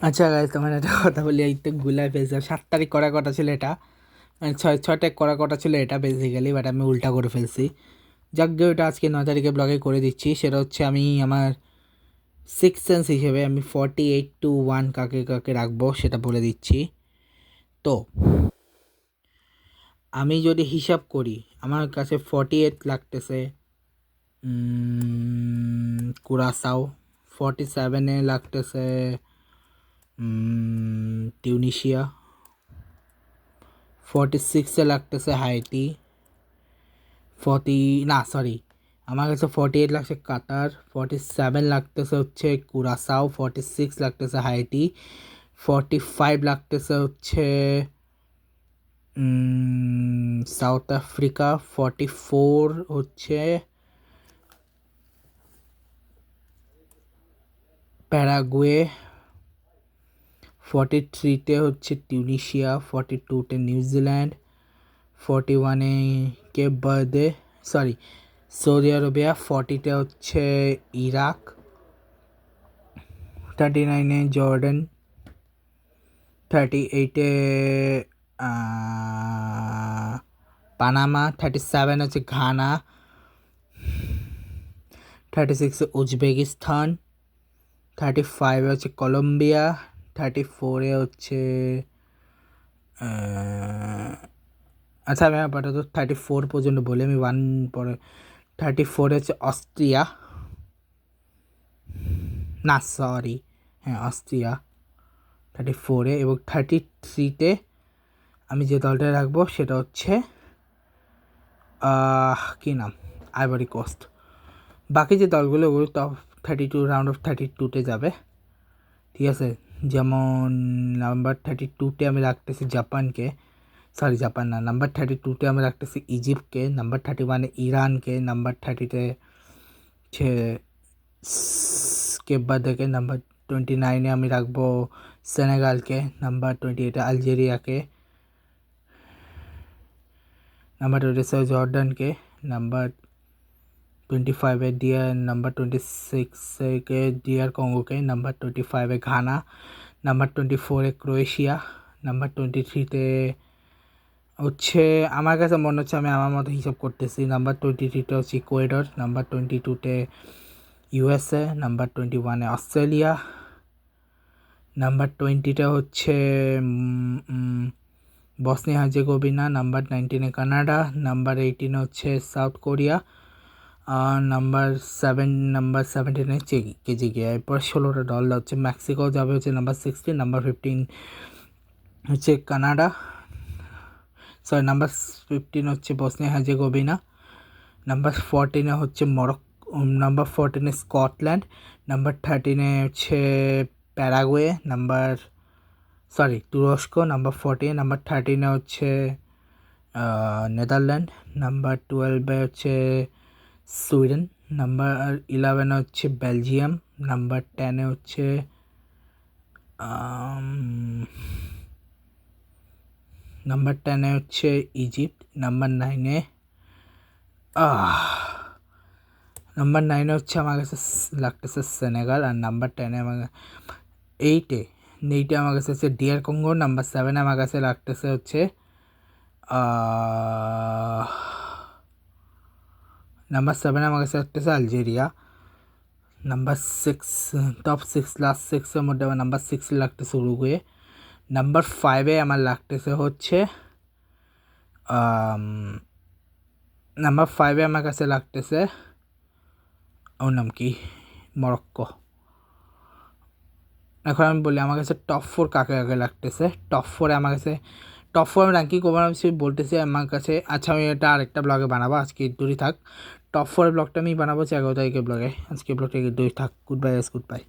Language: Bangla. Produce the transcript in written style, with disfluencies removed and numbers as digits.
আচ্ছা গাইজ, তোমার একটা কথা বলি, এই তো গুলাই ফেলছে। 7 তারিখ করার কথা ছিল এটা, মানে 6 তারিখ করার কথা ছিল এটা বেসিক্যালি, বাট আমি উল্টা করে ফেলছি। যাক গে, ওটা আজকে 9 তারিখে ব্লগে করে দিচ্ছি। সেটা হচ্ছে আমি আমার সিক্স সেন্স হিসেবে আমি 48 to 1 কাকে কাকে রাখবো সেটা বলে দিচ্ছি। তো আমি যদি হিসাব করি, আমার কাছে 48 লাগতেছে কুরাসাও, 47-এ লাগতেছে টিউনিশিয়া, 46-এ লাগতেছে হাইটি, ফর্টি না সরি আমার কাছে 48 লাগছে কাতার, 47 লাগতেছে হচ্ছে কুরাসাও, 46 লাগতেছে হাইটি, 45 লাগতেছে হচ্ছে সাউথ আফ্রিকা, 44 হচ্ছে প্যারাগুয়ে, 43-তে হচ্ছে টিউনিশিয়া, 42-তে নিউজিল্যান্ড, 41-এ Cape Verde sorry Saudi Arabia, 40-তে হচ্ছে ইরাক, 39-এ জর্ডান, 38-এ পানামা, 37 হচ্ছে ঘানা, 36-এ উজবেকিস্তান, 35-এ হচ্ছে কলম্বিয়া, 34-এ হচ্ছে আচ্ছা আমি আপাতত 34 পর্যন্ত বলি, আমি 1 পরে। 34-এ হচ্ছে অস্ট্রিয়া, না সরি হ্যাঁ অস্ট্রিয়া 34-এ, এবং 33-তে আমি যে দলটা রাখবো সেটা হচ্ছে কী নাম, আইভরি কোস্ট। বাকি যে দলগুলো ওগুলো টপ 32 রাউন্ড অফ 32-তে যাবে, ঠিক আছে। যেমন নাম্বার 32-তে আমি রাখতেছি জাপানকে, সরি জাপান না, নাম্বার 32-তে আমি রাখতেছি ইজিপ্টকে, নাম্বার 31-এ ইরানকে, নাম্বার 30-তে হচ্ছে কেপ বার্দেকে, নাম্বার 29-এ আমি রাখবো সেনেগালকে, নাম্বার 28-এ আলজেরিয়াকে, নাম্বার 27 জর্ডানকে, নাম্বার 25-এ নাম্বার 26-এ ডিআর কঙ্গোকে, নাম্বার 25-এ ঘানা, নাম্বার 24-এ ক্রোয়েশিয়া, নাম্বার 23-তে হচ্ছে আমার কাছে মনে হচ্ছে আমি আমার মতো হিসাব করতেছি, নাম্বার 23-তে হচ্ছে ইকুয়েডর, নাম্বার 22-তে ইউএসএ, নাম্বার 21-এ অস্ট্রেলিয়া, নাম্বার 20-টা হচ্ছে বসনিয়া হার্জেগোভিনা, নাম্বার 19-এ কানাডা, নাম্বার 18-এ হচ্ছে সাউথ কোরিয়া, নাম্বার 17-এ কেজিগিয়া। এরপর 16টা দল হচ্ছে মেক্সিকো যাবে হচ্ছে নাম্বার 16, নাম্বার 15 হচ্ছে কানাডা, সরি নাম্বার 15 হচ্ছে বসনিয়া হার্জেগোভিনা, নাম্বার 14-এ হচ্ছে নাম্বার 14-এ স্কটল্যান্ড, নাম্বার 13-এ হচ্ছে প্যারাগুয়ে, তুরস্ক, নাম্বার 14, নাম্বার 13-এ হচ্ছে নেদারল্যান্ড, নাম্বার 12-এ হচ্ছে সুইডেন, নাম্বার 11-এ হচ্ছে বেলজিয়াম, নাম্বার 10-এ হচ্ছে ইজিপ্ট, নাম্বার 9-এ হচ্ছে আমার কাছে লাগতেছে সেনেগাল, আর নাম্বার 10-এ আমার 8-এ আমার কাছে হচ্ছে ডিআর কঙ্গো, নাম্বার 7-এ আমার কাছে লাগতেছে হচ্ছে নাম্বার 7-এ আমার কাছে লাগতেছে আলজেরিয়া, নাম্বার 6 টপ 6 লাস্ট 6-এর মধ্যে আমার নাম্বার 6-এ লাগতেছে উরুগুয়ে, নাম্বার 5-এ আমার লাগতেছে হচ্ছে নাম্বার 5-এ আমার কাছে লাগতেছে ওর নাম কি, মরক্কো। এখন আমি বলি আমার কাছে টপ 4 কাকে কাকে লাগতেছে। টপ 4-এ আমার কাছে টপ 4 আমি র্যাঙ্কিং করবো আমি বলতেছি আমার কাছে। আচ্ছা আমি এটা আরেকটা ব্লগে বানাবো, আজকে দূরই থাক। টপ 4 ব্লগটা আমি বানাবো 11 তারিখের ব্লগে। আজকে ব্লগটা দূরই থাক। Good bye.